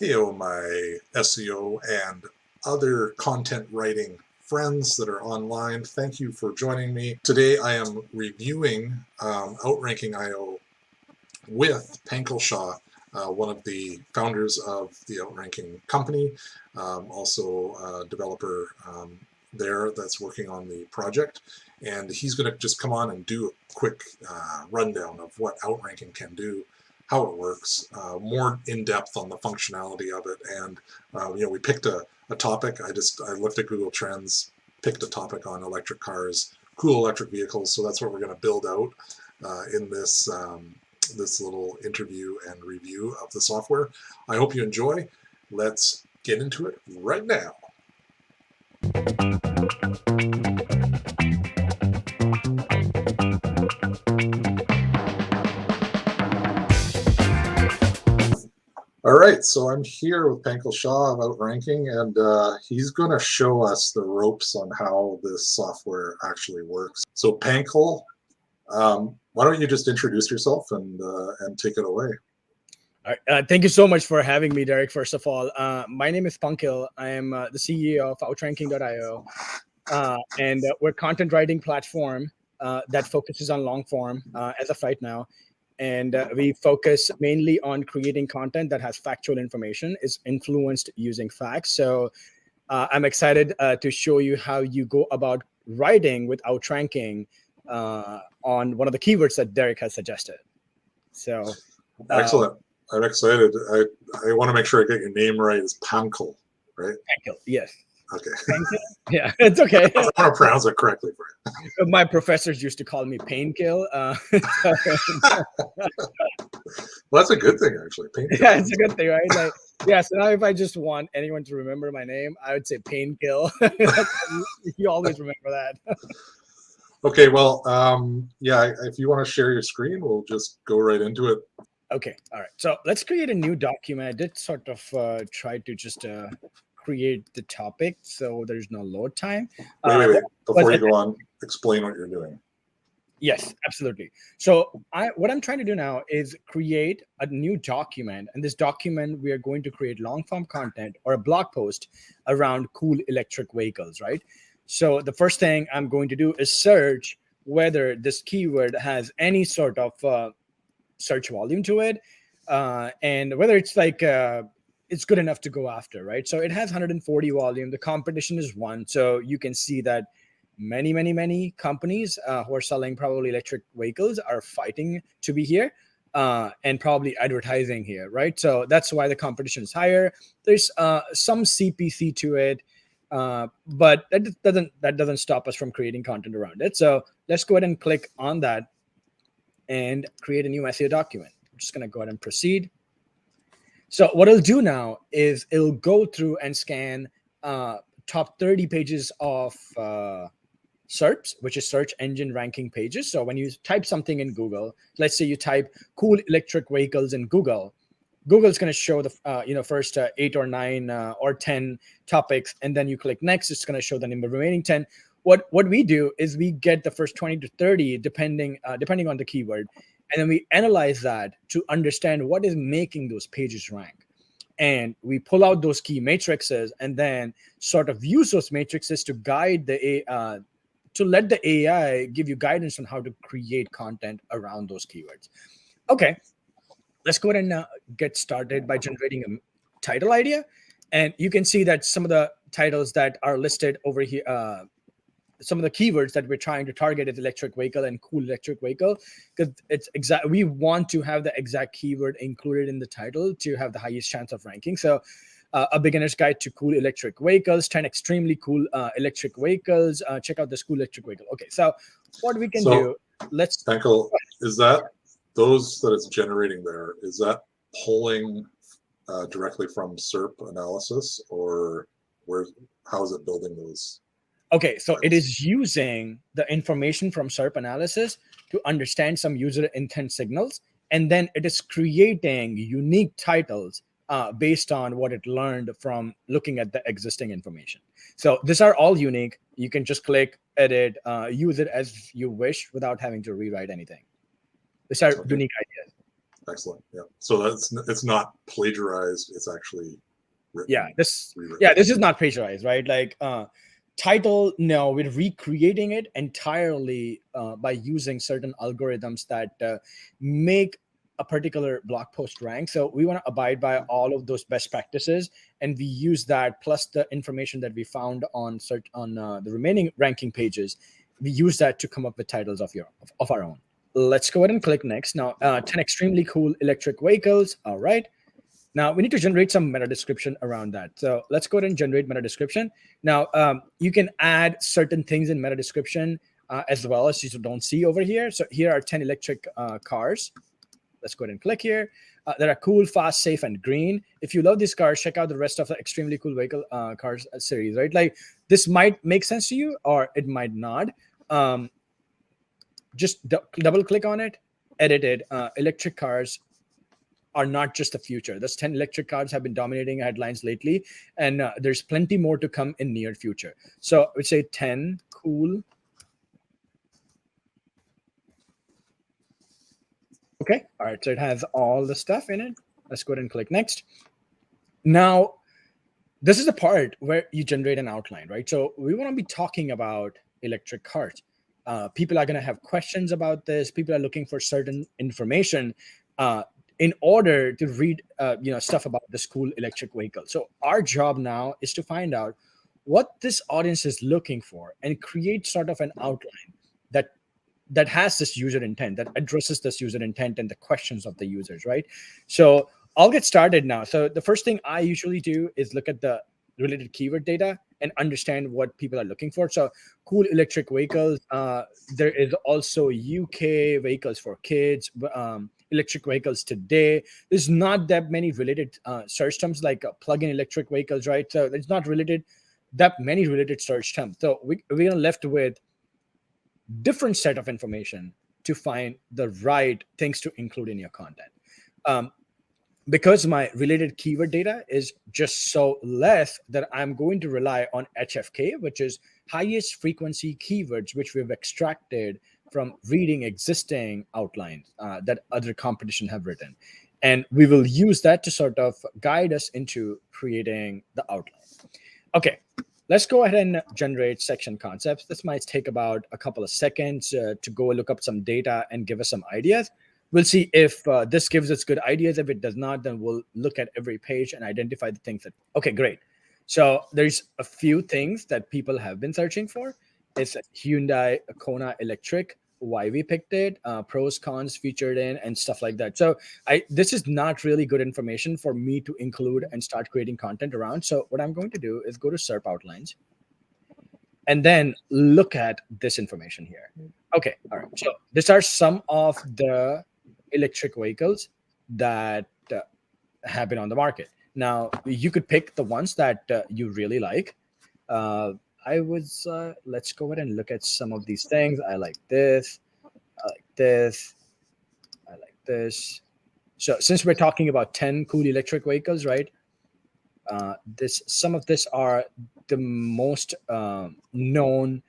Heyo, my SEO and other content writing friends that are online. Thank you for joining me. Today I am reviewing Outranking IO with Pankil Shah, one of the founders of the Outranking company, also a developer there that's working on the project. And he's going to just come on and do a quick rundown of what Outranking can do, how it works, more in depth on the functionality of it. And we picked a topic. I looked at Google Trends, picked a topic on electric cars, cool electric vehicles. So that's what we're going to build out in this this little interview and review of the software. I hope you enjoy. Let's get into it right now. All right, so I'm here with Pankil Shah of Outranking, and he's going to show us the ropes on how this software actually works. So Pankil, why don't you just introduce yourself and take it away? All right, thank you so much for having me, Derek. First of all, my name is Pankil. I am the CEO of Outranking.io, and we're a content writing platform that focuses on long form as of right now. And we focus mainly on creating content that has factual information, is influenced using facts. So I'm excited to show you how you go about writing with Outranking on one of the keywords that Derek has suggested. So excellent. I'm excited. I want to make sure I get your name right. It's Pankil, right? Pankil, yes. Okay. Pankil? Yeah, it's okay. I want to pronounce it correctly for you. My professors used to call me Painkill. Well, that's a good thing, actually. Painkill. Yeah, it's a good thing, right? Like, yeah. So now, if I just want anyone to remember my name, I would say Painkill. You always remember that. Okay. Well, yeah. If you want to share your screen, we'll just go right into it. Okay. All right. So let's create a new document. I did sort of try to just create the topic, so there's no load time. Wait. Before you go on, explain what you're doing. Yes, absolutely. So what I'm trying to do now is create a new document. And this document, we are going to create long form content or a blog post around cool electric vehicles, right? So the first thing I'm going to do is search whether this keyword has any sort of search volume to it, and whether it's like it's good enough to go after, right? So it has 140 volume. The competition is 1. So you can see that many companies who are selling probably electric vehicles are fighting to be here and probably advertising here, right? So that's why the competition is higher. There's some CPC to it, but that doesn't stop us from creating content around it. So let's go ahead and click on that and create a new SEO document. I'm just going to go ahead and proceed. So what it'll do now is it'll go through and scan top 30 pages of SERPs, which is search engine ranking pages. So when you type something in Google, let's say you type cool electric vehicles in Google, Google's going to show the first 8 or 9 or 10 topics, and then you click next. It's going to show the remaining 10. What we do is we get the first 20 to 30 depending on the keyword, and then we analyze that to understand what is making those pages rank. And we pull out those key matrices and then sort of use those matrices to guide to let the AI give you guidance on how to create content around those keywords. Okay, let's go ahead and get started by generating a title idea. And you can see that some of the titles that are listed over here, some of the keywords that we're trying to target is electric vehicle and cool electric vehicle, because it's exact. We want to have the exact keyword included in the title to have the highest chance of ranking. So a beginner's guide to cool electric vehicles, 10 extremely cool electric vehicles. Check out this cool electric vehicle. Okay, so what we can do, let's... Pankil, is that those that it's generating there, is that pulling directly from SERP analysis, or how is it building those? Okay, so it is using the information from SERP analysis to understand some user intent signals, and then it is creating unique titles based on what it learned from looking at the existing information. So these are all unique. You can just click, edit, use it as you wish without having to rewrite anything. These are unique ideas. Excellent. Yeah. So it's not plagiarized. It's actually Yeah, written, this rewritten. yeah, this is not plagiarized, right? Like title, no, we're recreating it entirely by using certain algorithms that make a particular blog post rank. So we want to abide by all of those best practices, and we use that plus the information that we found on search on the remaining ranking pages. We use that to come up with titles of our own. Let's go ahead and click next. Now, 10 extremely cool electric vehicles. All right. Now we need to generate some meta description around that. So let's go ahead and generate meta description. Now you can add certain things in meta description as well as you don't see over here. So here are 10 electric cars. Let's go ahead and click here. That are cool, fast, safe, and green. If you love these cars, check out the rest of the extremely cool vehicle cars series, right? Like this might make sense to you or it might not. Just double click on it, edit it. Electric cars are not just the future. Those 10 electric cars have been dominating headlines lately, and there's plenty more to come in near future. So I would say 10 cool. Okay. All right. So it has all the stuff in it. Let's go ahead and click next. Now, this is the part where you generate an outline, right? So we want to be talking about electric cars. People are going to have questions about this. People are looking for certain information. In order to read stuff about this cool electric vehicle. So our job now is to find out what this audience is looking for and create sort of an outline that has this user intent, that addresses this user intent and the questions of the users, right? So I'll get started now. So the first thing I usually do is look at the related keyword data and understand what people are looking for. So cool electric vehicles. There is also UK vehicles for kids, electric vehicles today. There's not that many related search terms like plug-in electric vehicles, right? So it's not related that many related search terms. So we're left with different set of information to find the right things to include in your content. Because my related keyword data is just so less that I'm going to rely on HFK, which is highest frequency keywords, which we've extracted from reading existing outlines that other competition have written. And we will use that to sort of guide us into creating the outline. Okay, let's go ahead and generate section concepts. This might take about a couple of seconds to go look up some data and give us some ideas. We'll see if this gives us good ideas. If it does not, then we'll look at every page and identify the things that, okay, great. So there's a few things that people have been searching for. It's Hyundai Kona Electric, why we picked it, pros, cons featured in, and stuff like that. So this is not really good information for me to include and start creating content around. So what I'm going to do is go to SERP outlines and then look at this information here. Okay, all right. So these are some of the electric vehicles that have been on the market. Now, you could pick the ones that you really like. Let's go ahead and look at some of these things. I like this. I like this. I like this. So since we're talking about 10 cool electric vehicles, right? Some of this are the most known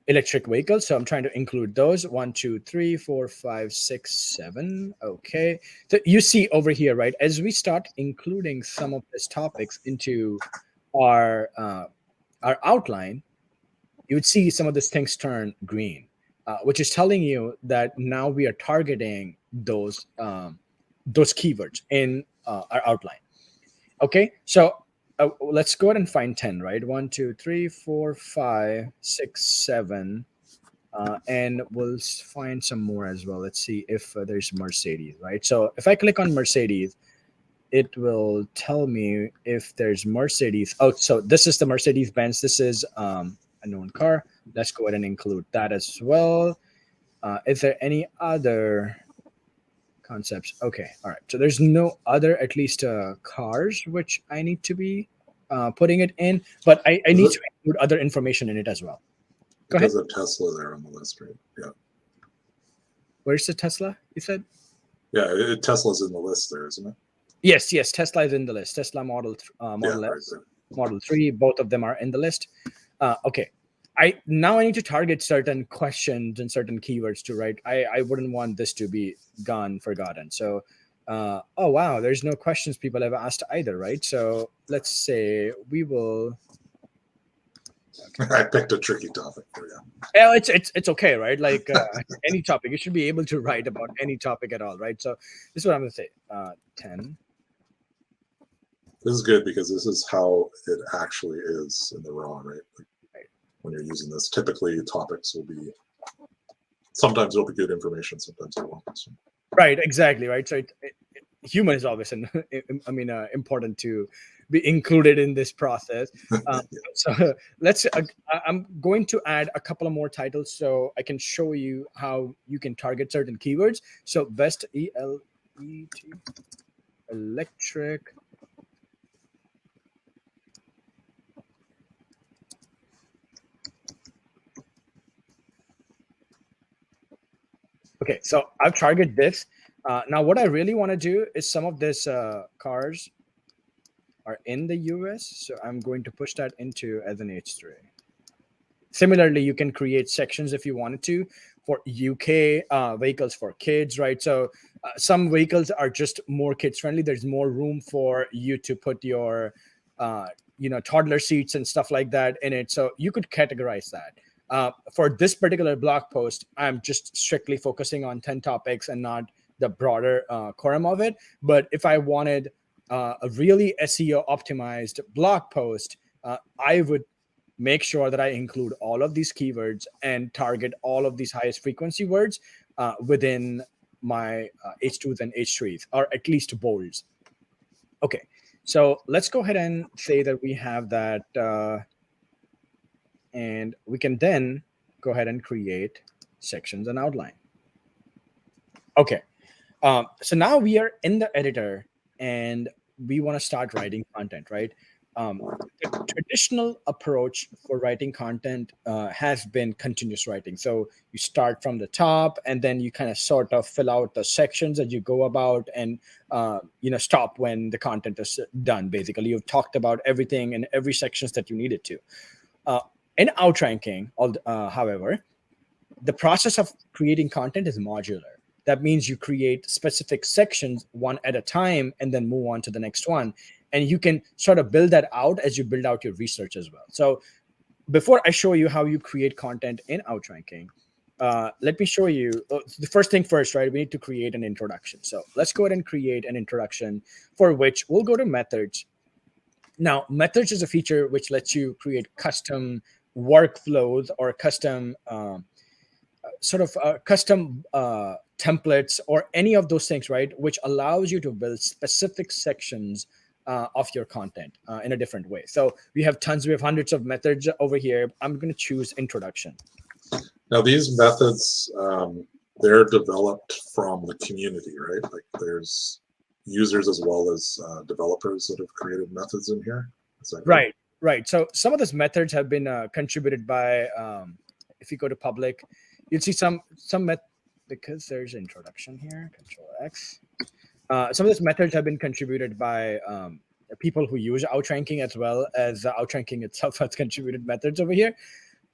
electric vehicles. So I'm trying to include those. 1, 2, 3, 4, 5, 6, 7. Okay. So you see over here, right? As we start including some of these topics into our outline, you would see some of these things turn green, which is telling you that now we are targeting those keywords in our outline. Okay. So let's go ahead and find 10, right? 1, 2, 3, 4, 5, 6, 7. And we'll find some more as well. Let's see if there's Mercedes, right? So if I click on Mercedes, it will tell me if there's Mercedes. Oh, so this is the Mercedes Benz. This is a known car. Let's go ahead and include that as well. Is there any other concepts? Okay, all right. So there's no other, at least cars, which I need to be putting it in, but I need to include other information in it as well. Go ahead. There's a Tesla there on the list, right? Yeah. Where's the Tesla, you said? Yeah, Tesla's in the list there, isn't it? Yes, Tesla is in the list. Tesla Model S, Right, Model 3, both of them are in the list. Okay. I need to target certain questions and certain keywords to write. I wouldn't want this to be gone, forgotten. So Oh wow, there's no questions people have asked either, right? So let's say we will. I picked a tricky topic for you. Well, it's okay, right? Like any topic, you should be able to write about any topic at all, right? So this is what I'm gonna say. 10. This is good because this is how it actually is in the raw, right? Like when you're using this, typically topics will be, sometimes it'll be good information, sometimes it won't. So. Right, exactly, right. So human is always important to be included in this process. Um, Yeah. so let's. I'm going to add a couple of more titles so I can show you how you can target certain keywords. So best electric. Okay, so I've targeted this. Now, what I really want to do is some of these cars are in the US, so I'm going to push that into as an H3. Similarly, you can create sections if you wanted to for UK vehicles for kids, right? So some vehicles are just more kids friendly. There's more room for you to put your, toddler seats and stuff like that in it. So you could categorize that. For this particular blog post, I'm just strictly focusing on 10 topics and not the broader quorum of it. But if I wanted a really SEO optimized blog post, I would make sure that I include all of these keywords and target all of these highest frequency words within my H2s and H3s, or at least bolds. Okay, so let's go ahead and say that we have that, and we can then go ahead and create sections and outline. Okay, so now we are in the editor and we want to start writing content, right? The traditional approach for writing content has been continuous writing. So you start from the top and then you kind of sort of fill out the sections as you go about, and stop when the content is done. Basically, you've talked about everything in every sections that you needed to. In outranking, however, the process of creating content is modular. That means you create specific sections one at a time and then move on to the next one. And you can sort of build that out as you build out your research as well. So before I show you how you create content in Outranking, let me show you the first thing first, right? We need to create an introduction. So let's go ahead and create an introduction, for which we'll go to methods. Now, methods is a feature which lets you create custom workflows or custom custom templates or any of those things, right? Which allows you to build specific sections of your content in a different way. So we have hundreds of methods over here. I'm going to choose introduction. Now these methods, they're developed from the community, right? Like there's users as well as developers that have created methods in here. Is that right? Right. So some of those methods have been contributed by, if you go to public, you'll see some because there's introduction here, Control X. Some of those methods have been contributed by people who use Outranking, as well as Outranking itself has contributed methods over here.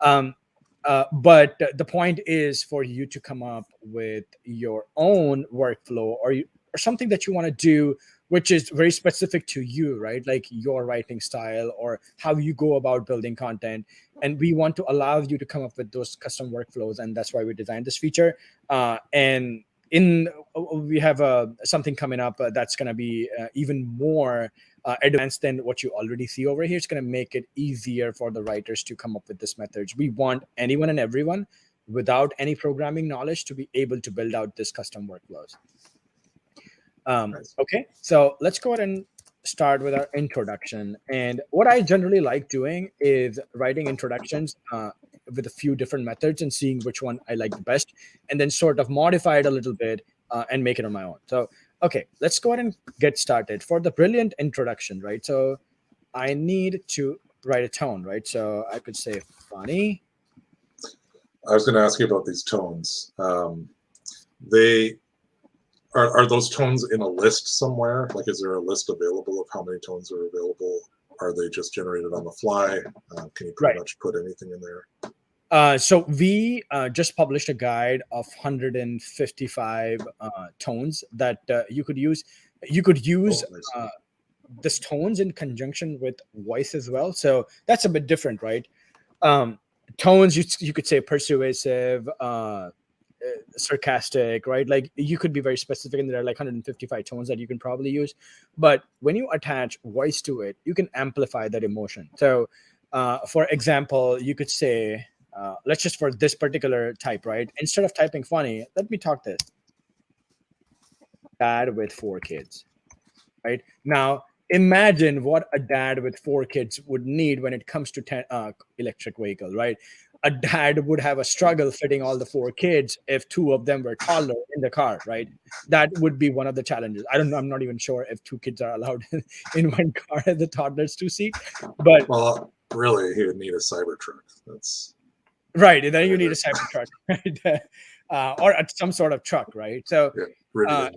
But the point is for you to come up with your own workflow or something that you want to do, which is very specific to you, right? Like your writing style or how you go about building content. And we want to allow you to come up with those custom workflows. And that's why we designed this feature. And we have something coming up that's going to be even more advanced than what you already see over here. It's going to make it easier for the writers to come up with this methods. We want anyone and everyone without any programming knowledge to be able to build out this custom workflows. Nice. Okay, so let's go ahead and start with our introduction. And what I generally like doing is writing introductions with a few different methods and seeing which one I like the best, and then sort of modify it a little bit and make it on my own. So, okay, let's go ahead and get started. For the brilliant introduction, right? So I need to write a tone, right? So I could say funny. I was going to ask you about these tones. They are those tones in a list somewhere? Like, is there a list available of how many tones are available? Are they just generated on the fly? Can you pretty much put anything in there? So we just published a guide of 155 tones that you could use. You could use Oh, nice. this tones in conjunction with voice as well. So that's a bit different, right? Um, Tones, you could say persuasive, sarcastic, right? Like you could be very specific, and there are like 155 tones that you can probably use. But when you attach voice to it, you can amplify that emotion. So, for example, you could say, let's just for this particular type, right? Instead of typing funny, let me talk this dad with 4 kids, right? Now, imagine what a dad with 4 kids would need when it comes to electric vehicle, right? A dad would have a struggle fitting all the 4 kids if two of them were taller in the car, right? That would be one of the challenges. I don't know. I'm not even sure if 2 kids are allowed in one car as the toddler's 2 seat, but Well, really, he would need a Cybertruck. That's right. And then you yeah, need a Cybertruck, right? Or some sort of truck, right? So, yeah, Rivian.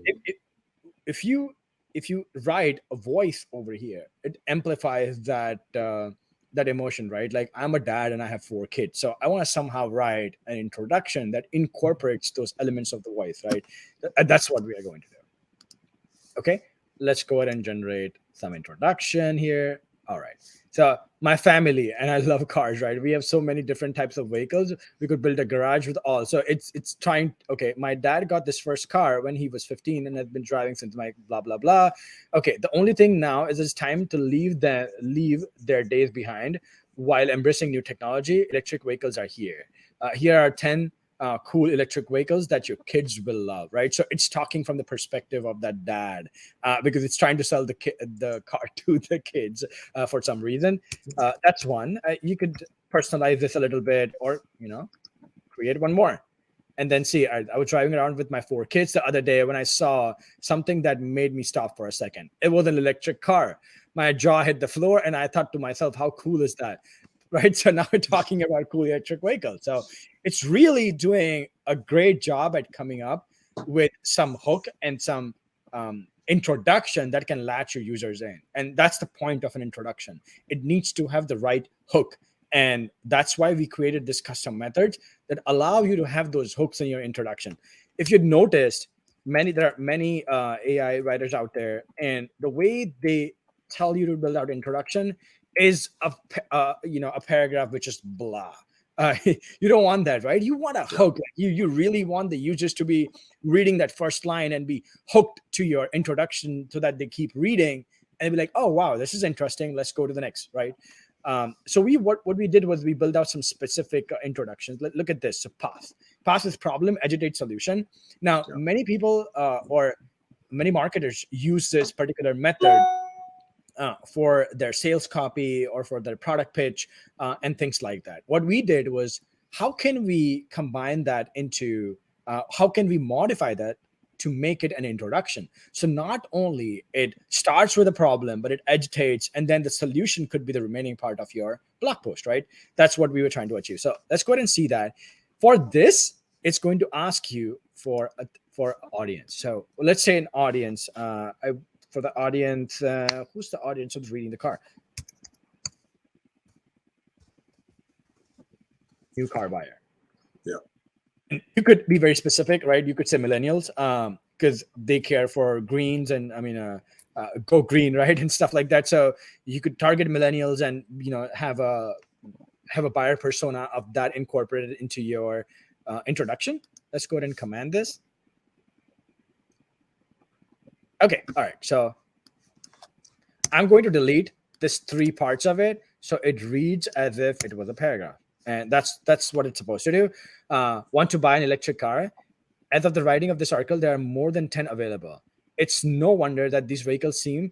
if you if you write a voice over here, it amplifies that emotion, right? Like I'm a dad and I have 4 kids, so I want to somehow write an introduction that incorporates those elements of the voice, right? That's what we are going to do. Okay, let's go ahead and generate some introduction here. All right. So my family and I love cars, right? We have so many different types of vehicles. We could build a garage with all. So it's trying. Okay, my dad got this first car when he was 15 and has been driving since my blah blah blah. Okay, the only thing now is it's time to leave their days behind while embracing new technology. Electric vehicles are here. Here are 10 cool electric vehicles that your kids will love, right? So it's talking from the perspective of that dad, because it's trying to sell the car to the kids for some reason. That's one. You could personalize this a little bit, or create one more. And then see, I was driving around with my 4 kids the other day when I saw something that made me stop for a second. It was an electric car. My jaw hit the floor, and I thought to myself, how cool is that? Right. So now we're talking about cool electric vehicles. So it's really doing a great job at coming up with some hook and some introduction that can latch your users in. And that's the point of an introduction. It needs to have the right hook. And that's why we created this custom methods that allow you to have those hooks in your introduction. If you noticed, there are many AI writers out there, and the way they tell you to build out introduction is a paragraph which is blah. You don't want that, right? You want a hook. Like you really want the users to be reading that first line and be hooked to your introduction, so that they keep reading and be like, oh wow, this is interesting, let's go to the next, right? So what we did was we built out some specific introductions. Look at this. So path is problem, agitate, solution. Now many people or many marketers use this particular method for their sales copy or for their product pitch and things like that. What we did was, how can we combine that into how can we modify that to make it an introduction? So not only it starts with a problem, but it agitates, and then the solution could be the remaining part of your blog post, right? That's what we were trying to achieve. So let's go ahead and see that. For this, it's going to ask you for audience. So let's say an audience. For the audience, who's the audience who's reading the car? New car buyer. Yeah. And you could be very specific, right? You could say millennials, because they care for greens and go green, right, and stuff like that. So you could target millennials and have a buyer persona of that incorporated into your introduction. Let's go ahead and command this. Okay, all right. So I'm going to delete this 3 parts of it, so it reads as if it was a paragraph, and that's what it's supposed to do. Want to buy an electric car? As of the writing of this article, there are more than 10 available. It's no wonder that these vehicles seem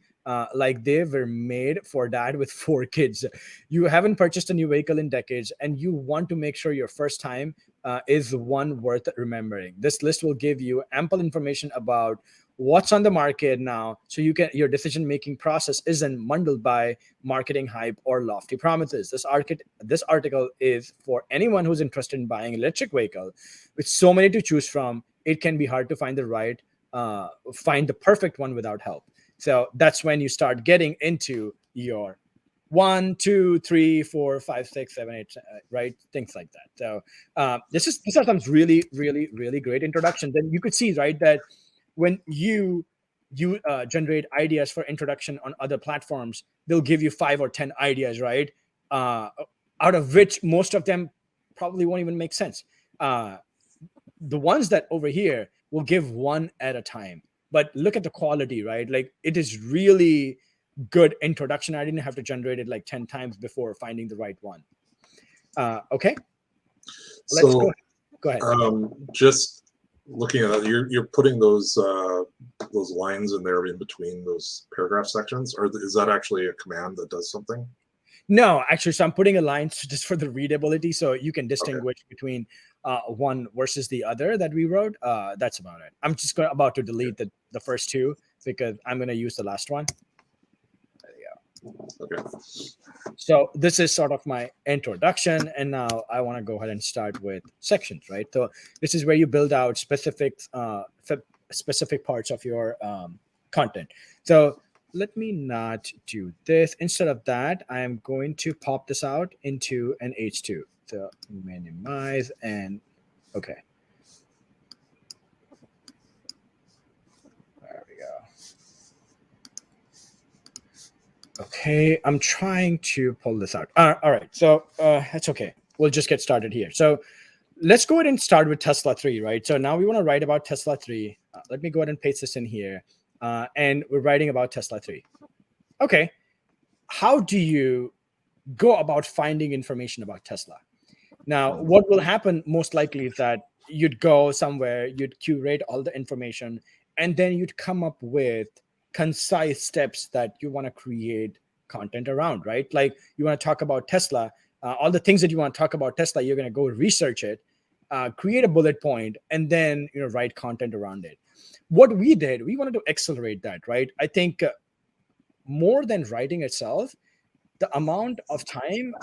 like they were made for dad with 4 kids. You haven't purchased a new vehicle in decades, and you want to make sure your first time is one worth remembering. This list will give you ample information about what's on the market now, so your decision-making process isn't muddled by marketing hype or lofty promises. This article is for anyone who's interested in buying an electric vehicle. With so many to choose from, it can be hard to find the perfect one without help. So that's when you start getting into your 1, 2, 3, 4, 5, 6, 7, 8, right? Things like that. So these are some really, really, really great introductions. And you could see, right, that when you generate ideas for introduction on other platforms, they'll give you 5 or 10 ideas, right? Uh, out of which most of them probably won't even make sense. The ones that over here will give one at a time, but look at the quality, right? Like it is really good introduction. I didn't have to generate it like 10 times before finding the right one. Okay, let's So go ahead. just looking at it, you're putting those lines in there in between those paragraph sections, or is that actually a command that does something? No, actually, so I'm putting a line just for the readability, so you can Okay. distinguish between one versus the other that we wrote. That's about it. I'm just about to delete the first two because I'm going to use the last one. Okay. So this is sort of my introduction, and now I want to go ahead and start with sections, right? So this is where you build out specific parts of your content. So let me not do this. Instead of that, I am going to pop this out into an H2. So minimize and okay. There we go. Okay, I'm trying to pull this out. All right, so that's okay. We'll just get started here. So let's go ahead and start with Tesla 3, right? So now we want to write about Tesla 3. Let me go ahead and paste this in here. And we're writing about Tesla 3. Okay, how do you go about finding information about Tesla? Now, what will happen most likely is that you'd go somewhere, you'd curate all the information, and then you'd come up with concise steps that you want to create content around, right? Like you want to talk about Tesla, all the things that you want to talk about Tesla, you're going to go research it, create a bullet point, and then write content around it. What we did, we wanted to accelerate that, right? I think more than writing itself, the amount of time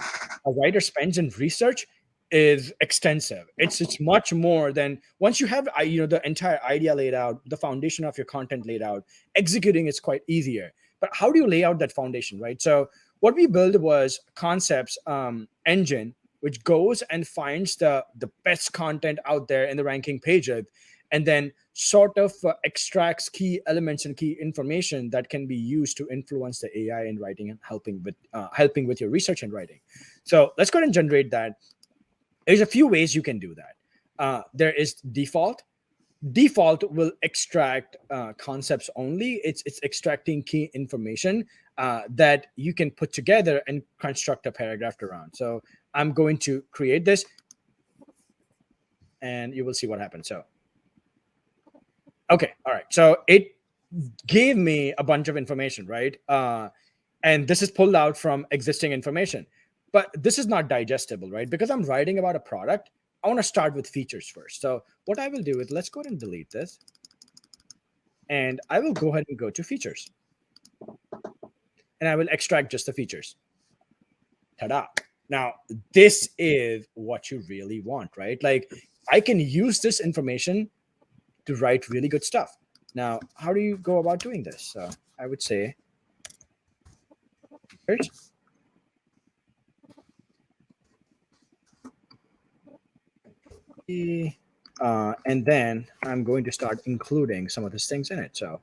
a writer spends in research is extensive. It's much more than once you have the entire idea laid out, the foundation of your content laid out, executing is quite easier. But how do you lay out that foundation, right? So what we built was concepts engine, which goes and finds the best content out there in the ranking pages, and then sort of extracts key elements and key information that can be used to influence the AI in writing and helping with your research and writing. So let's go ahead and generate that. There's a few ways you can do that. There is default. Default will extract concepts only. It's extracting key information that you can put together and construct a paragraph around. So I'm going to create this, and you will see what happens. So okay, all right. So it gave me a bunch of information, right? And this is pulled out from existing information. But this is not digestible, right? Because I'm writing about a product, I want to start with features first. So what I will do is let's go ahead and delete this. And I will go ahead and go to features. And I will extract just the features. Ta-da. Now, this is what you really want, right? Like I can use this information to write really good stuff. Now, how do you go about doing this? So I would say features. And then I'm going to start including some of these things in it. So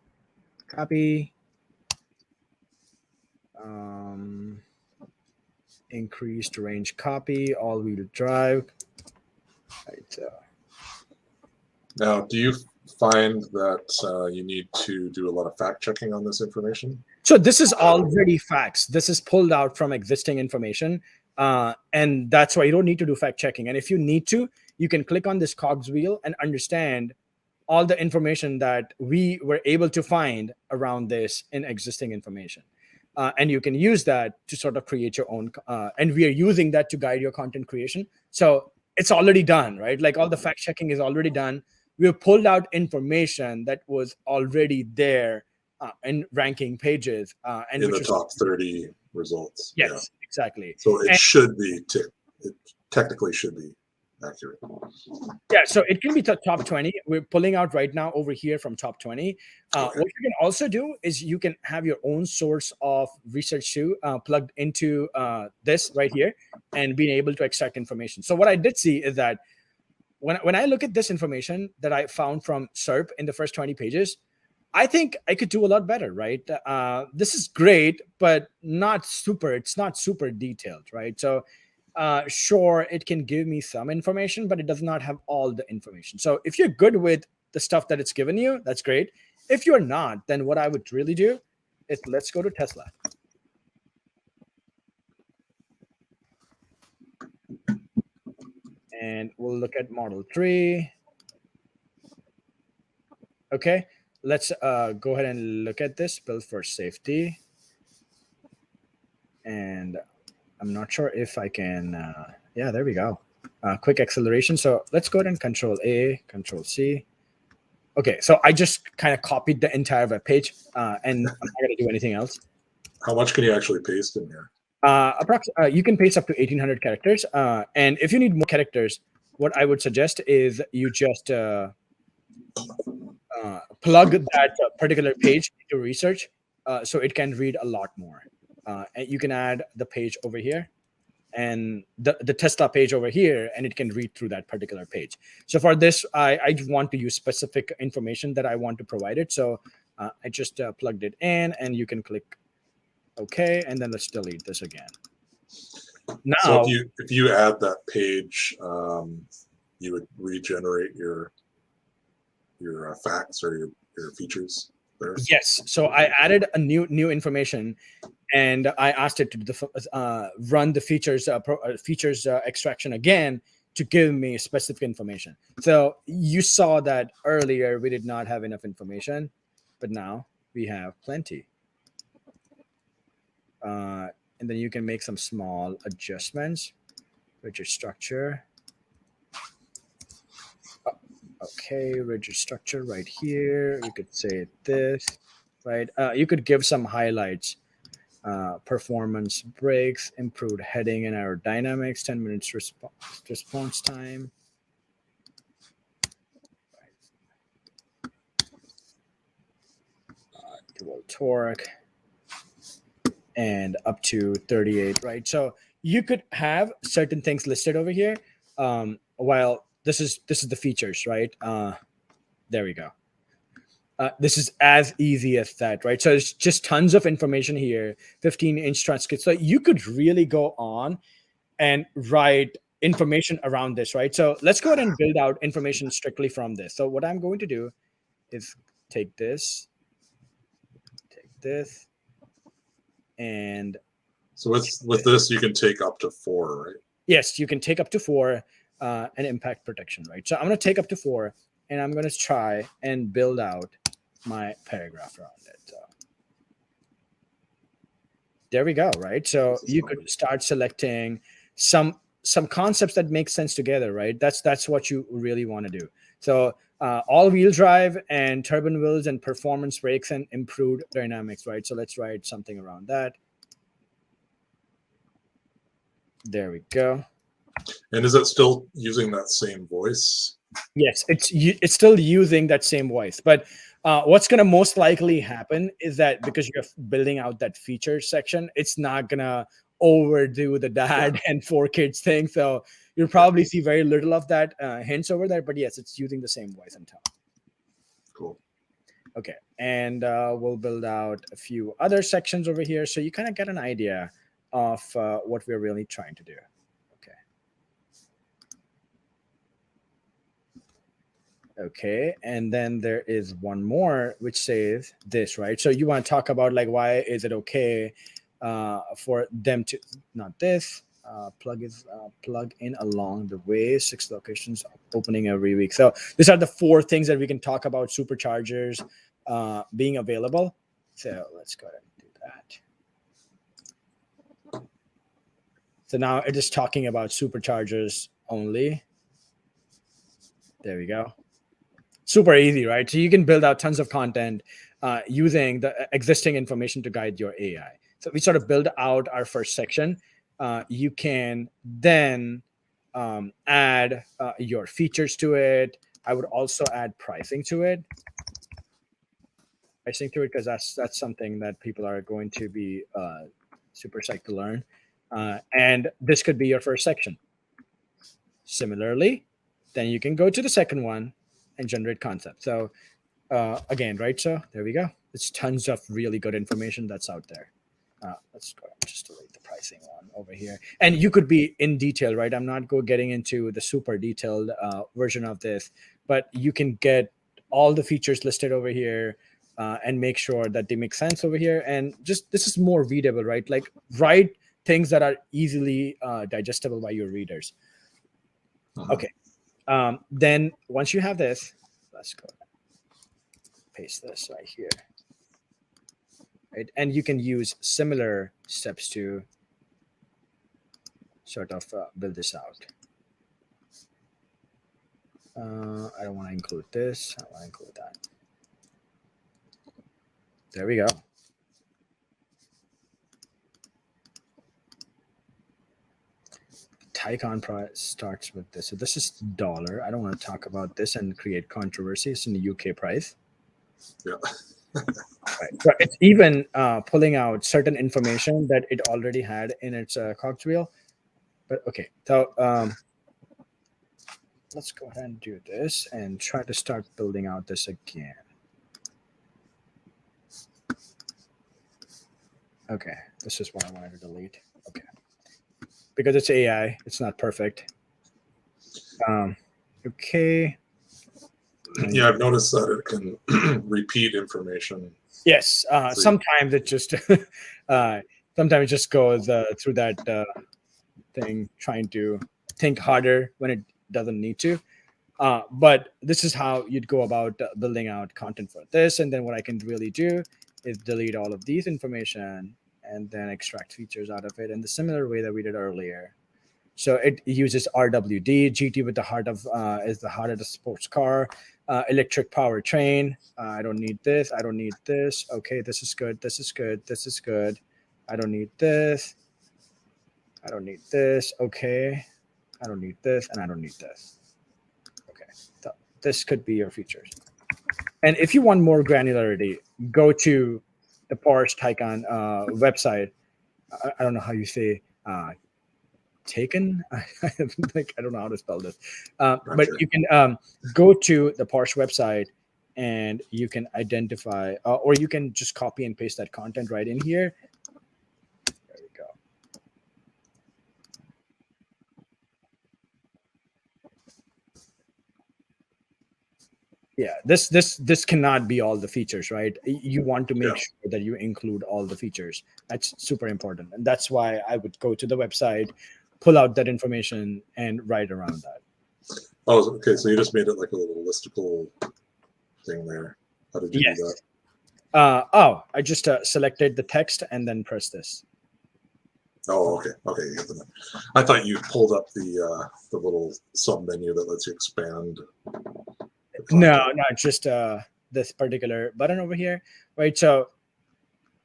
copy, increased range copy, all-wheel drive. Right, Now, do you find that you need to do a lot of fact checking on this information? so this is already facts. This is pulled out from existing information. And that's why you don't need to do fact checking. And if you need to, you can click on this cogs wheel and understand all the information that we were able to find around this in existing information. And you can use that to sort of create your own. And we are using that to guide your content creation. So it's already done, right? Like all the fact checking is already done. We've pulled out information that was already there in ranking pages. And In which the was top 30 results. yes, Yeah. exactly. So it And should be, it technically should be. accurate. Yeah, so it can be the top 20. We're pulling out right now over here from top 20. Okay. What you can also do is you can have your own source of research too, plugged into this right here, and being able to extract information. So what I did see is that when I look at this information that I found from SERP in the first 20 pages, I think I could do a lot better, right? This is great, but it's not super detailed, right? So sure, it can give me some information, but it does not have all the information. So if you're good with the stuff that it's given you, that's great. If you're not, then what I would really do is let's go to Tesla. And we'll look at Model 3. Okay, let's go ahead and look at this build for safety. And I'm not sure if I can, yeah, there we go. Quick acceleration. So let's go ahead and Control A, Control C. Okay, so I just kind of copied the entire web page, and I'm not going to do anything else. How much can you actually paste in here? You can paste up to 1,800 characters. And if you need more characters, what I would suggest is you just plug that particular page into research, so it can read a lot more. And you can add the page over here and the Tesla page over here, and it can read through that particular page. So for this, I want to use specific information that I want to provide it. So I just plugged it in, and you can click OK, and then let's delete this again. Now, so if you add that page, you would regenerate your facts or your features there? Yes. So I added a new information, and I asked it to run the features extraction again to give me specific information. So you saw that earlier we did not have enough information, but now we have plenty. And then you can make some small adjustments with your structure. Okay, rigid structure right here. You could say this, right? You could give some highlights. Performance breaks, improved heading and aerodynamics, 10 minutes response time. Dual torque. And up to 38, right? So you could have certain things listed over here. While this is the features, right? There we go. This is as easy as that, right? So it's just tons of information here, 15-inch transcript. So you could really go on and write information around this, right? So let's go ahead and build out information strictly from this. So what I'm going to do is take this, and so with this, you can take up to 4, right? Yes, you can take up to 4 and impact protection, right? So I'm going to take up to 4, and I'm going to try and build out my paragraph around it. So there we go, right? So you could start selecting some concepts that make sense together, right? That's what you really want to do. So all-wheel drive and turbine wheels and performance brakes and improved dynamics, right? So let's write something around that. There we go. And is it still using that same voice? Yes, it's still using that same voice. But what's going to most likely happen is that because you're building out that feature section, it's not going to overdo the dad and 4 kids thing. So you'll probably see very little of that hints over there. But yes, it's using the same voice and tone. Cool. Okay, and we'll build out a few other sections over here, so you kind of get an idea of what we're really trying to do. Okay, and then there is one more which says this, right? So you want to talk about like why is it okay for them to not this plug in along the way, 6 locations opening every week. So these are the 4 things that we can talk about superchargers being available. So let's go ahead and do that. So now it is talking about superchargers only. There we go. Super easy, right? So you can build out tons of content using the existing information to guide your AI. So we sort of build out our first section. You can then add your features to it. I would also add pricing to it. Because that's something that people are going to be super psyched to learn. And this could be your first section. Similarly, then you can go to the second one and generate concept. So again, right? So there we go. It's tons of really good information that's out there. Let's go just delete the pricing one over here. And you could be in detail, right? I'm not getting into the super detailed version of this, but you can get all the features listed over here and make sure that they make sense over here. And just this is more readable, right? Like write things that are easily digestible by your readers. Okay. Then once you have this, let's go paste this right here. Right? And you can use similar steps to sort of build this out. I don't want to include this. I want to include that. There we go. Tycon price starts with this. So this is dollar. I don't want to talk about this and create controversy. It's in the UK price. Yeah. Right. So it's even pulling out certain information that it already had in its cogs wheel. But okay, so let's go ahead and do this and try to start building out this again. Okay, this is what I wanted to delete. Okay, because it's AI, it's not perfect. Okay. Yeah, I've noticed that it can repeat information. Yes, sometimes it just sometimes it just goes through that thing, trying to think harder when it doesn't need to. But this is how you'd go about building out content for this. And then what I can really do is delete all of these information and then extract features out of it in the similar way that we did earlier. So it uses RWD, GT with the heart of is the heart of the sports car, electric powertrain. I don't need this. I don't need this. Okay, this is good. This is good. This is good. I don't need this. I don't need this. Okay, I don't need this, and I don't need this. Okay, so this could be your features. And if you want more granularity, go to the Porsche Taycan website. I don't know how you say taken. Like I don't know how to spell this, but you can go to the Porsche website and you can identify, or you can just copy and paste that content right in here. There we go. Yeah, this cannot be all the features, right? You want to make sure that you include all the features. That's super important, and that's why I would go to the website, pull out that information, and write around that. Oh, okay. So you just made it like a little listicle thing there. How did you do that? I just selected the text and then press this. Oh, okay. Okay, you got the. I thought you pulled up the little sub menu that lets you expand. No, not just this particular button over here, right? So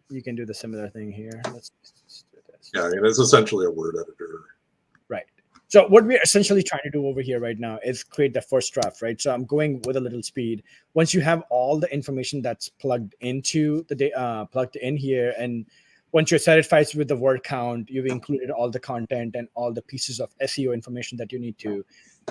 you can do the similar thing here. Let's do this. Yeah, I mean, it's essentially a word editor. Right. So what we're essentially trying to do over here right now is create the first draft, right? So I'm going with a little speed. Once you have all the information that's plugged into the plugged in here, and once you're satisfied with the word count, you've included all the content and all the pieces of SEO information that you need to.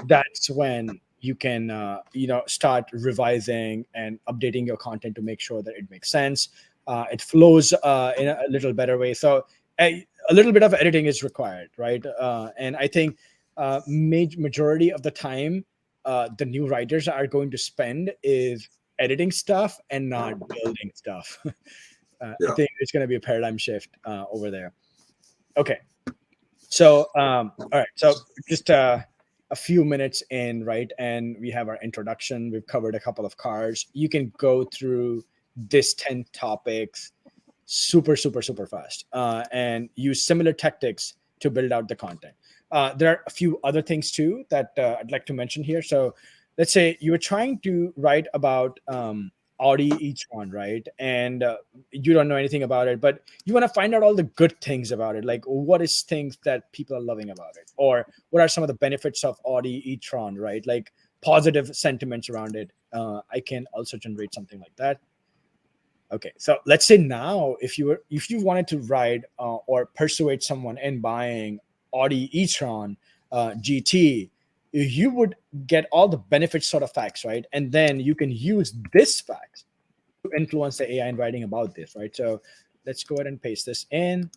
That's when you can start revising and updating your content to make sure that it makes sense. It flows in a little better way. So a little bit of editing is required, right? And I think majority of the time the new writers are going to spend is editing stuff and not building stuff. I think it's going to be a paradigm shift over there. Okay. So, all right. So just a few minutes in, right? And we have our introduction. We've covered a couple of cars. You can go through this 10 topics super fast and use similar tactics to build out the content. There are a few other things too that I'd like to mention here. So let's say you were trying to write about Audi e-tron, right? And you don't know anything about it, but you want to find out all the good things about it, like what is things that people are loving about it, or what are some of the benefits of Audi e-tron, right? Like positive sentiments around it. I can also generate something like that. Okay, so let's say now if you wanted to ride or persuade someone in buying Audi e-tron GT, you would get all the benefits sort of facts, right? And then you can use this facts to influence the AI in writing about this, right? So let's go ahead and paste this in,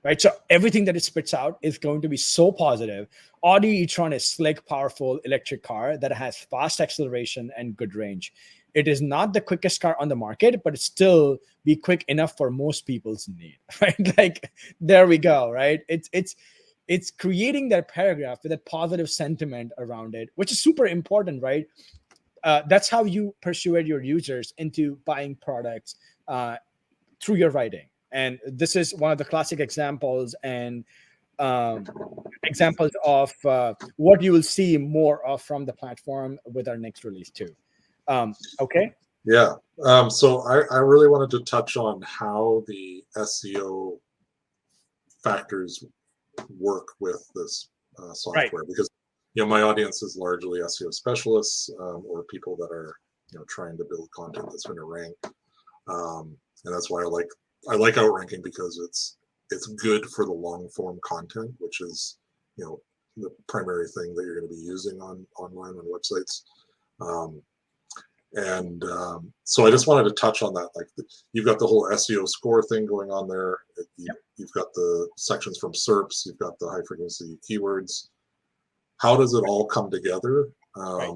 right? So everything that it spits out is going to be so positive. Audi e-tron is slick, powerful electric car that has fast acceleration and good range. It is not the quickest car on the market, but it still be quick enough for most people's need, right? Like there we go, right? It's creating that paragraph with a positive sentiment around it, which is super important, right? That's how you persuade your users into buying products through your writing. And this is one of the classic examples and um, examples of what you will see more of from the platform with our next release too. Okay. Yeah. So I really wanted to touch on how the SEO factors work with this Right. software, because my audience is largely SEO specialists, or people that are trying to build content that's going to rank, and that's why I like outranking, because it's good for the long form content, which is the primary thing that you're going to be using online on websites. Um, and so I just wanted to touch on that. Like, you've got the whole SEO score thing going on there. Yep. You've got the sections from SERPs. You've got the high frequency keywords. How does it all come together? Right.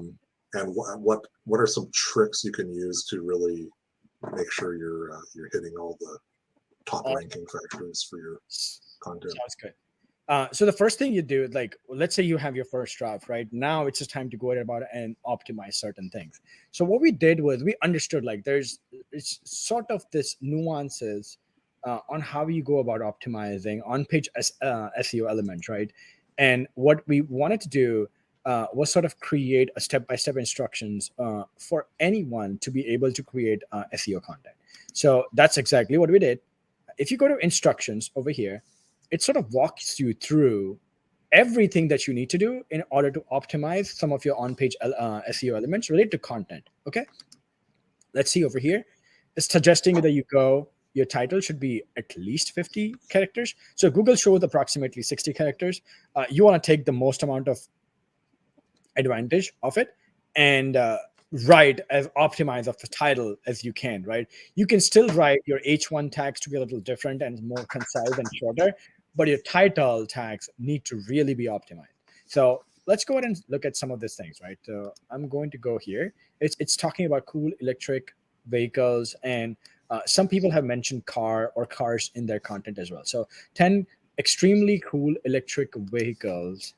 And what are some tricks you can use to really make sure you're hitting all the top All ranking factors for your content? sounds good. So the first thing you do, like, let's say you have your first draft, right? Now it's just time to go about it and optimize certain things. So what we did was we understood like it's sort of this nuances on how you go about optimizing on page SEO elements, right? And what we wanted to do was sort of create a step-by-step instructions for anyone to be able to create SEO content. So that's exactly what we did. If you go to instructions over here, it sort of walks you through everything that you need to do in order to optimize some of your on-page SEO elements related to content. Okay, let's see over here. It's suggesting that you go. Your title should be at least 50 characters. So Google shows approximately 60 characters. You want to take the most amount of advantage of it and write as optimized of the title as you can, right? You can still write your H1 tags to be a little different and more concise and shorter, but your title tags need to really be optimized. So let's go ahead and look at some of these things, right? So I'm going to go here. It's talking about cool electric vehicles, and some people have mentioned car or cars in their content as well. So 10 extremely cool electric vehicles.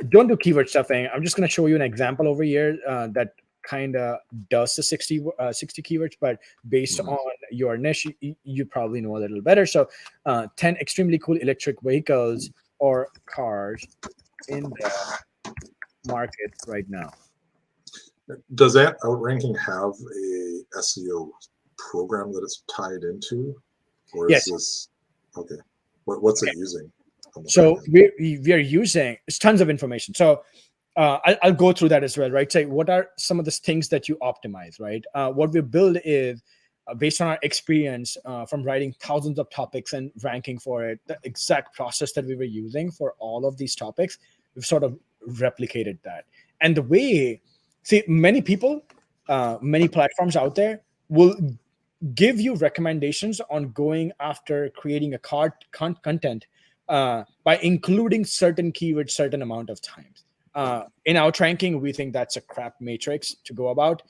Don't do keyword stuffing. I'm just going to show you an example over here that kind of does the 60 keywords, but based Mhm. on your niche, you probably know a little better. So 10 extremely cool electric vehicles or cars in the market right now. Does that outranking have a SEO program that it's tied into, or is Yes. this okay? What's Okay. it using on the back So end? we are using it's tons of information. So I'll go through that as well, right? Say what are some of the things that you optimize, right? What we build is based on our experience from writing thousands of topics and ranking for it, the exact process that we were using for all of these topics, we've sort of replicated that. And the way, see, many people, many platforms out there will give you recommendations on going after creating a content by including certain keywords certain amount of times. In outranking, we think that's a crap matrix to go about.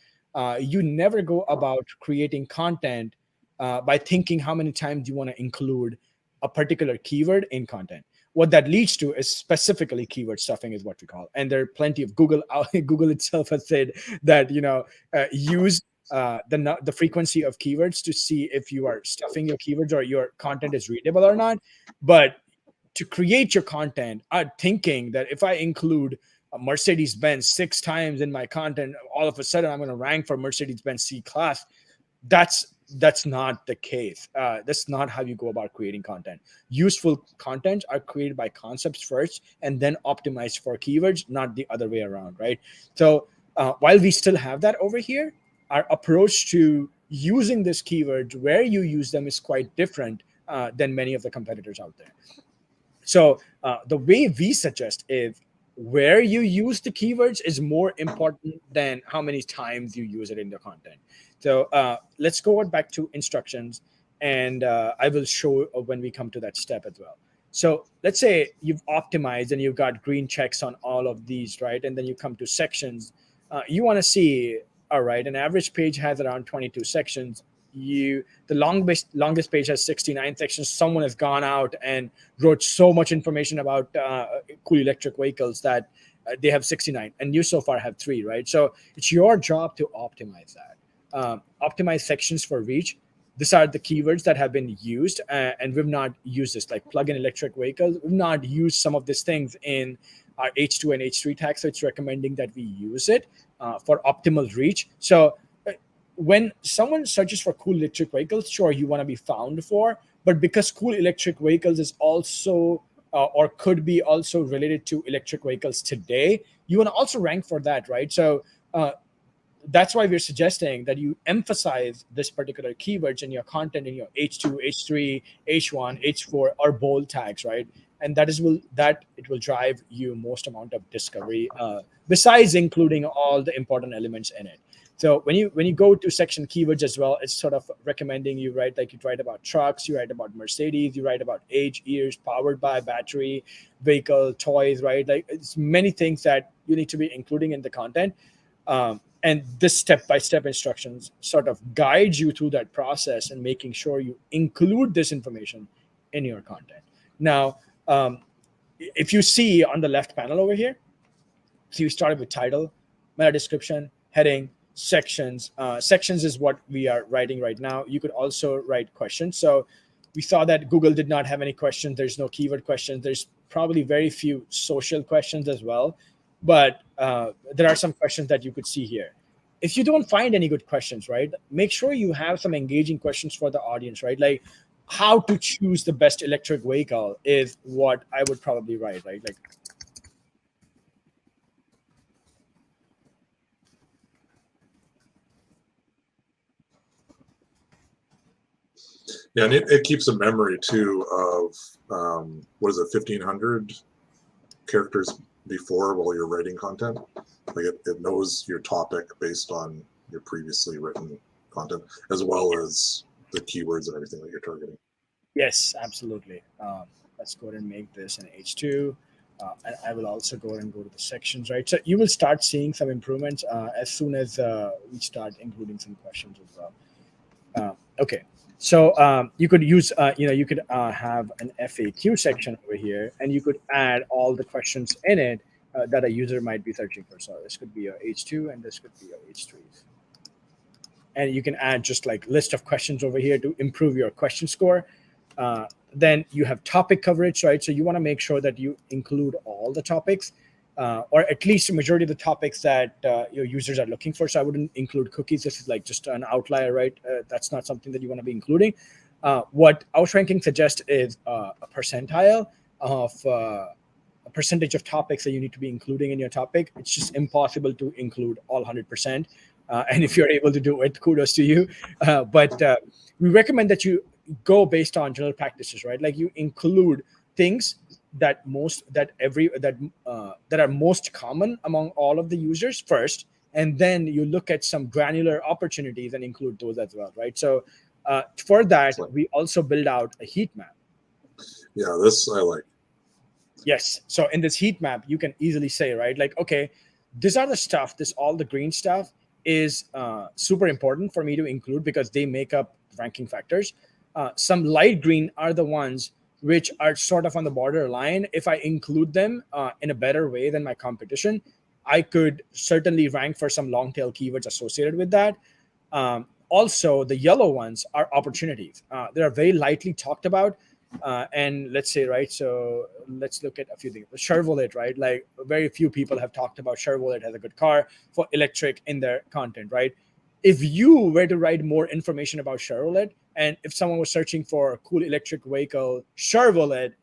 You never go about creating content by thinking how many times you want to include a particular keyword in content. What that leads to is specifically keyword stuffing is what we call, and there are plenty of Google itself has said that use the frequency of keywords to see if you are stuffing your keywords or your content is readable or not. But to create your content are thinking that if I include a Mercedes-Benz 6 times in my content, all of a sudden I'm going to rank for Mercedes-Benz C-Class. That's not the case. That's not how you go about creating content. Useful content are created by concepts first and then optimized for keywords, not the other way around, right? So while we still have that over here, our approach to using this keyword, where you use them, is quite different than many of the competitors out there. So the way we suggest is where you use the keywords is more important than how many times you use it in the content. So let's go back to instructions, and I will show when we come to that step as well. So let's say you've optimized and you've got green checks on all of these, right? And then you come to sections. You want to see, all right, an average page has around 22 sections. The longest page has 69 sections. Someone has gone out and wrote so much information about cool electric vehicles that they have 69, and you so far have 3, right? So it's your job to optimize that. Optimize sections for reach. These are the keywords that have been used, and we've not used this, like plug-in electric vehicles. We've not used some of these things in our H2 and H3 tags, so it's recommending that we use it for optimal reach. So when someone searches for cool electric vehicles, sure, you want to be found for, but because cool electric vehicles is also or could be also related to electric vehicles today, you want to also rank for that, right? So that's why we're suggesting that you emphasize this particular keywords in your content in your H2, H3, H1, H4, or bold tags, right? And that it will drive you most amount of discovery, besides including all the important elements in it. So when you go to section keywords as well, it's sort of recommending you write, like you write about trucks, you write about Mercedes, you write about age, years, powered by, battery, vehicle, toys, right? Like it's many things that you need to be including in the content. And this step-by-step instructions sort of guides you through that process and making sure you include this information in your content. Now, if you see on the left panel over here, so you started with title, meta description, heading, sections. Sections is what we are writing right now. You could also write questions. So we saw that Google did not have any questions. There's no keyword questions. There's probably very few social questions as well. But there are some questions that you could see here. If you don't find any good questions, right, make sure you have some engaging questions for the audience, right? Like how to choose the best electric vehicle is what I would probably write, right? Like, Yeah, and it keeps a memory too of what is it, 1,500 characters before while you're writing content. Like it knows your topic based on your previously written content, as well as the keywords and everything that you're targeting. yes, absolutely. Let's go ahead and make this an H2. And I will also go ahead and go to the sections, right? So you will start seeing some improvements as soon as we start including some questions as well. Okay. So you could use, you could have an FAQ section over here, and you could add all the questions in it that a user might be searching for. So this could be your H2, and this could be your H3s. And you can add just like list of questions over here to improve your question score. Then you have topic coverage, right? So you want to make sure that you include all the topics, or at least a majority of the topics that your users are looking for. So I wouldn't include cookies. This is like just an outlier, right? That's not something that you want to be including. What Outranking suggests is a percentile of a percentage of topics that you need to be including in your topic. It's just impossible to include all 100%. And if you're able to do it, kudos to you. But we recommend that you go based on general practices, right? Like you include things that are most common among all of the users first, and then you look at some granular opportunities and include those as well, right? So for that, we also build out a heat map. Yeah, this I like. Yes. So in this heat map, you can easily say, right, like, okay, these are the stuff, all the green stuff is super important for me to include because they make up ranking factors. Some light green are the ones which are sort of on the borderline. If I include them in a better way than my competition, I could certainly rank for some long tail keywords associated with that. Also, the yellow ones are opportunities. They are very lightly talked about. And let's say, right, so let's look at a few things. Chevrolet, right? Like very few people have talked about Chevrolet as a good car for electric in their content, right? If you were to write more information about Chevrolet, and if someone was searching for a cool electric vehicle, Chevrolet,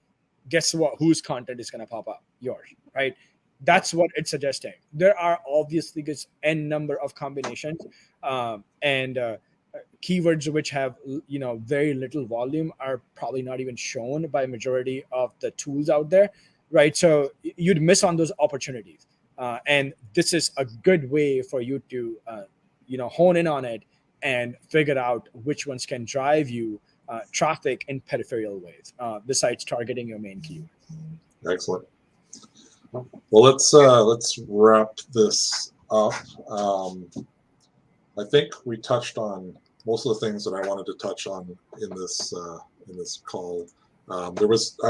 guess what? Whose content is going to pop up? Yours, right? That's what it's suggesting. There are obviously just n number of combinations, and keywords which have very little volume are probably not even shown by majority of the tools out there, right? So you'd miss on those opportunities, and this is a good way for you to hone in on it and figure out which ones can drive you traffic in peripheral ways, besides targeting your main keyword. Excellent. Well, let's wrap this up. I think we touched on most of the things that I wanted to touch on in this call. I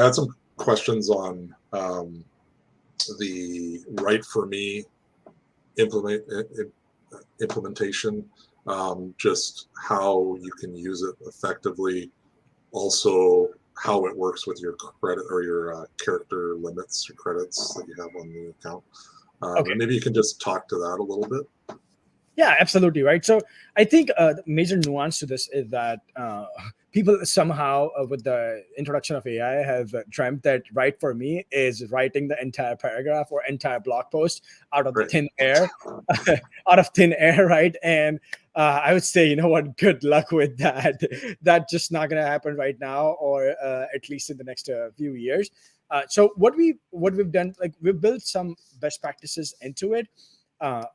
had some questions on the Write for Me implementation, just how you can use it effectively. Also, how it works with your credit or your character limits or credits that you have on the account. Okay. And maybe you can just talk to that a little bit. Yeah, absolutely, right. So I think the major nuance to this is that people somehow, with the introduction of AI, have dreamt that Write for Me is writing the entire paragraph or entire blog post out of Right. thin air, out of thin air, right? And I would say, you know what, good luck with that. That's just not going to happen right now, or at least in the next few years. So what we've done, like we've built some best practices into it.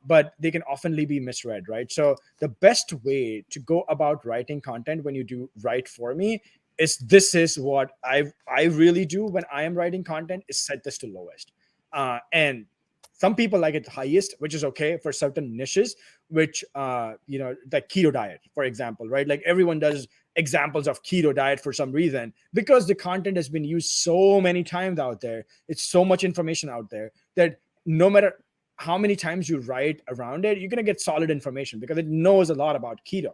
But they can oftenly be misread, right? So the best way to go about writing content when you do Write for Me is, this is what I really do when I am writing content, is set this to lowest. And some people like it highest, which is okay for certain niches, which like keto diet, for example, right? Like everyone does examples of keto diet for some reason, because the content has been used so many times out there. It's so much information out there that no matter how many times you write around it, you're going to get solid information because it knows a lot about keto.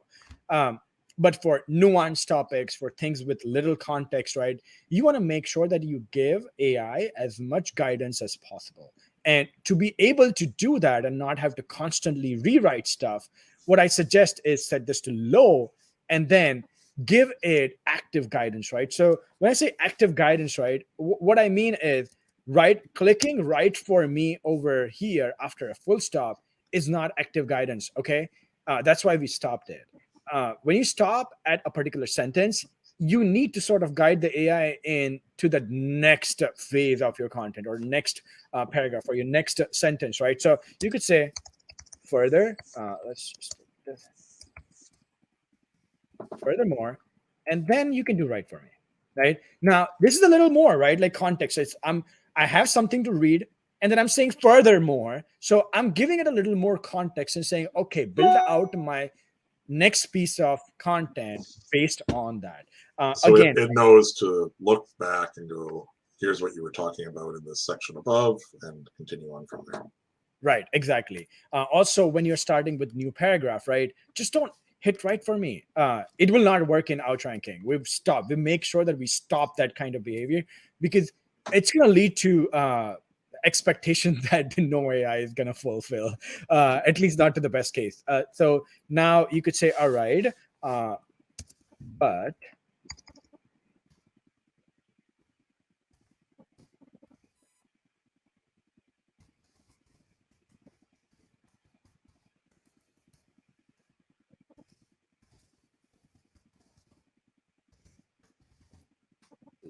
But for nuanced topics, for things with little context, right, you want to make sure that you give AI as much guidance as possible. And to be able to do that and not have to constantly rewrite stuff, what I suggest is set this to low and then give it active guidance, right? So when I say active guidance, right, what I mean is, clicking Write for Me over here after a full stop is not active guidance. Okay. That's why we stopped it. When you stop at a particular sentence, you need to sort of guide the AI in to the next phase of your content, or next paragraph, or your next sentence, right? So you could say further, let's just put this, furthermore, and then you can do Write for Me. Right now, this is a little more, right? Like context. I have something to read, and then I'm saying furthermore. So I'm giving it a little more context and saying, okay, build out my next piece of content based on that. So Again, it knows to look back and go, here's what you were talking about in this section above, and continue on from there. right, exactly. Also, when you're starting with new paragraph, right, just don't hit Write for Me. It will not work in Outranking. We make sure that we stop that kind of behavior, because it's going to lead to expectations that no AI is going to fulfill, at least not to the best case. So now you could say, all right, but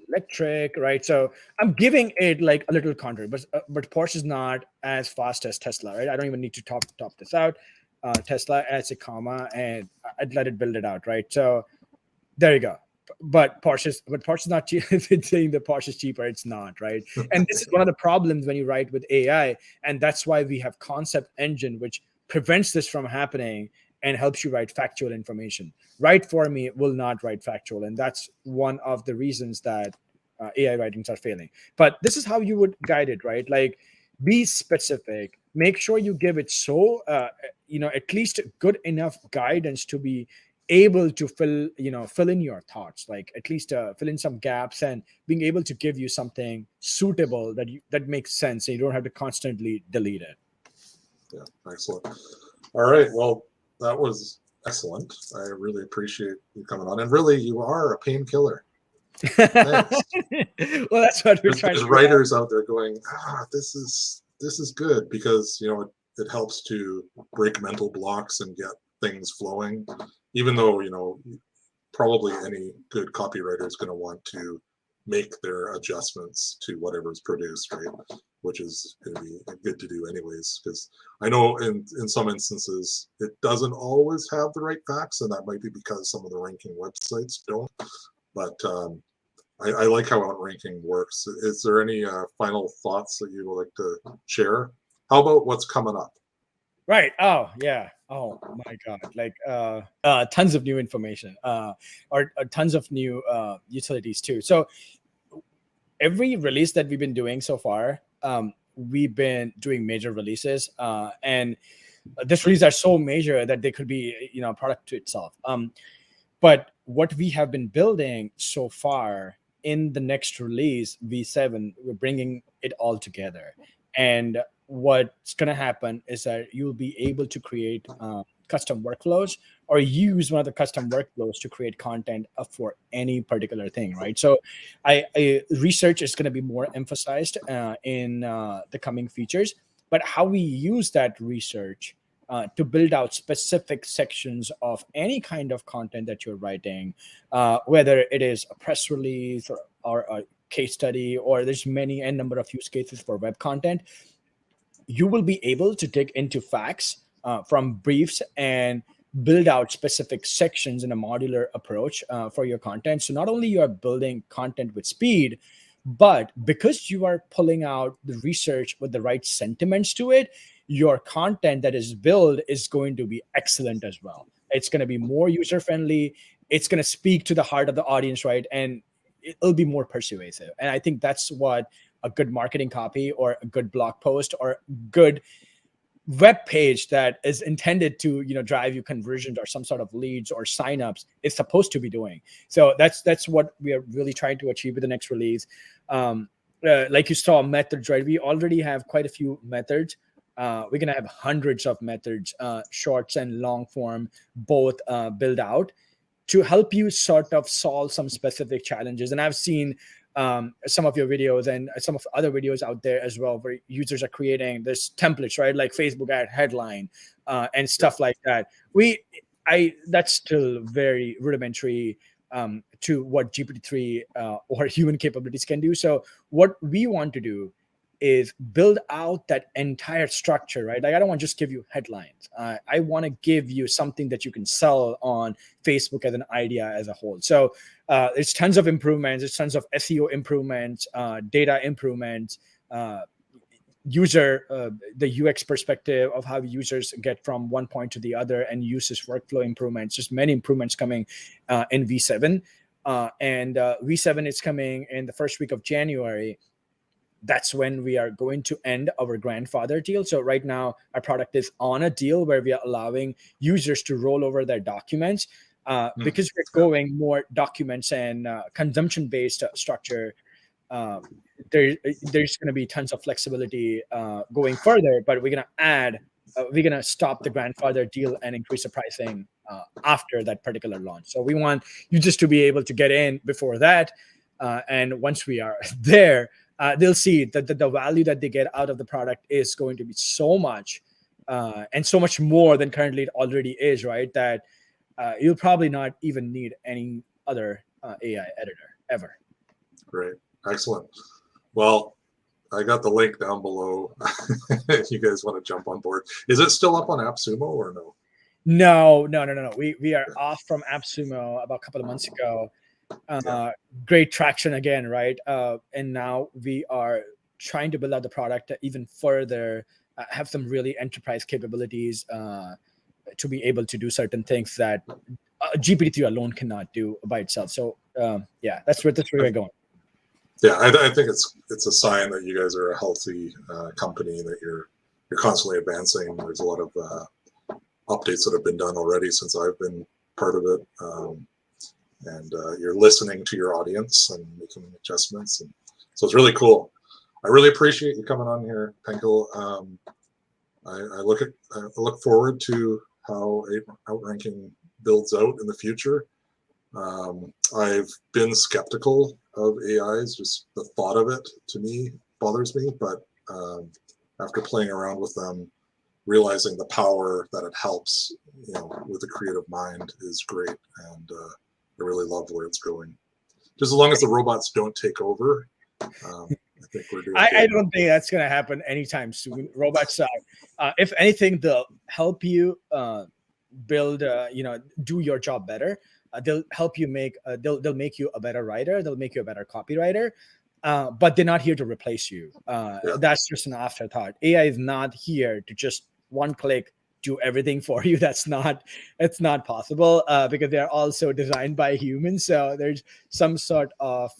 electric, right? So I'm giving it like a little counter, but Porsche is not as fast as Tesla, right? I don't even need to top this out. Tesla adds a comma, and I'd let it build it out, right? So there you go. But Porsche's not cheap. If it's saying that Porsche is cheaper, it's not, right? And this is one of the problems when you write with AI, and that's why we have Concept Engine, which prevents this from happening and helps you write factual information. Write for Me will not write factual, and that's one of the reasons that AI writings are failing. But this is how you would guide it, right? Like, be specific. Make sure you give it at least good enough guidance to be able to fill in your thoughts, like at least fill in some gaps, and being able to give you something suitable that makes sense, and you don't have to constantly delete it. Yeah, excellent. All right, well, that was excellent. I really appreciate you coming on, and really, you are a painkiller. Thanks. Well, that's what we're trying There's to do now. writers out there going, this is good because it helps to break mental blocks and get things flowing. Even though probably any good copywriter is going to want to make their adjustments to whatever's produced, right? Which is going to be good to do anyways, because I know in some instances it doesn't always have the right facts, and that might be because some of the ranking websites don't. But I like how Outranking works. Is there any final thoughts that you would like to share? How about what's coming up? Right. Oh, yeah. Oh my God. Like tons of new information, or tons of new utilities too. So every release that we've been doing so far, we've been doing major releases, and these releases are so major that they could be, a product to itself. But what we have been building so far, in the next release, V7, we're bringing it all together. And what's going to happen is that you'll be able to create custom workflows, or use one of the custom workflows to create content for any particular thing, right? So research is going to be more emphasized in the coming features, but how we use that research to build out specific sections of any kind of content that you're writing, whether it is a press release, or a case study, or there's many n number of use cases for web content. You will be able to dig into facts from briefs and build out specific sections in a modular approach for your content. So not only you are building content with speed, but because you are pulling out the research with the right sentiments to it, your content that is built is going to be excellent as well. It's going to be more user friendly. It's going to speak to the heart of the audience, right? And it'll be more persuasive. And I think that's what a good marketing copy, or a good blog post, or good web page that is intended to drive you conversions, or some sort of leads or signups, is supposed to be doing. So that's what we are really trying to achieve with the next release. Like you saw, methods, right? We already have quite a few methods. We're gonna have hundreds of methods, shorts and long form, both build out, to help you sort of solve some specific challenges. And I've seen some of your videos and some of other videos out there as well, where users are creating this templates, right? Like Facebook ad headline and stuff like that. That's still very rudimentary to what GPT-3 or human capabilities can do. So what we want to do is build out that entire structure, right? Like, I don't want to just give you headlines. I want to give you something that you can sell on Facebook as an idea as a whole. So there's tons of improvements. There's tons of SEO improvements, data improvements, the UX perspective of how users get from one point to the other, and users workflow improvements. Just many improvements coming in V7. And V7 is coming in the first week of January. That's when we are going to end our grandfather deal. So right now, our product is on a deal where we are allowing users to roll over their documents, because we're going more documents and consumption-based structure. There's going to be tons of flexibility going further, but we're going to stop the grandfather deal and increase the pricing after that particular launch. So we want users to be able to get in before that. And once we are there, they'll see that the value that they get out of the product is going to be so much, and so much more than currently it already is, right? That you'll probably not even need any other AI editor ever. Great. Excellent. Well, I got the link down below if you guys want to jump on board. Is it still up on AppSumo or no? No. We are off from AppSumo about a couple of months ago. Great traction again, right? And now we are trying to build out the product even further, have some really enterprise capabilities to be able to do certain things that GPT-3 alone cannot do by itself. So that's where we're going. Yeah, I think it's a sign that you guys are a healthy company, that you're constantly advancing. There's a lot of updates that have been done already since I've been part of it. And you're listening to your audience and making adjustments. And so it's really cool. I really appreciate you coming on here, Pankil. I look forward to how Outranking builds out in the future. I've been skeptical of AIs, just the thought of it to me bothers me, but after playing around with them, realizing the power that it helps, with the creative mind is great, and I really love where it's going. Just as long as the robots don't take over, I think we're doing. I don't think that's going to happen anytime soon. Robots, if anything, they'll help you build, do your job better. They'll help you they'll make you a better writer. They'll make you a better copywriter. But they're not here to replace you. That's just an afterthought. AI is not here to just one click do everything for you. It's not possible because they're also designed by humans. So there's some sort of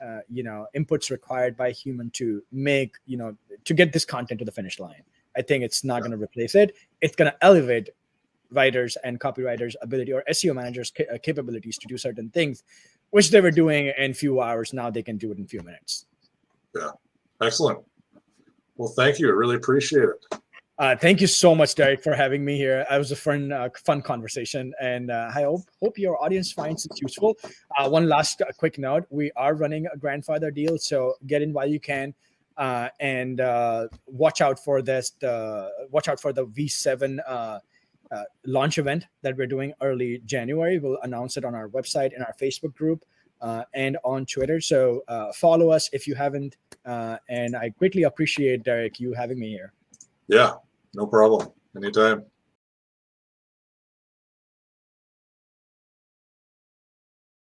inputs required by human to make to get this content to the finish line. I think it's not going to replace it. It's going to elevate writers and copywriters' ability, or SEO managers' capabilities to do certain things, which they were doing in few hours. Now they can do it in few minutes. Yeah, excellent. Well, thank you. I really appreciate it. Thank you so much, Derek, for having me here. It was a fun conversation, and I hope your audience finds it useful. One last quick note: we are running a grandfather deal, so get in while you can, and watch out for this. Watch out for the V7 launch event that we're doing early January. We'll announce it on our website, in our Facebook group, and on Twitter. So follow us if you haven't. And I greatly appreciate, Derek, you having me here. Yeah, no problem. Anytime.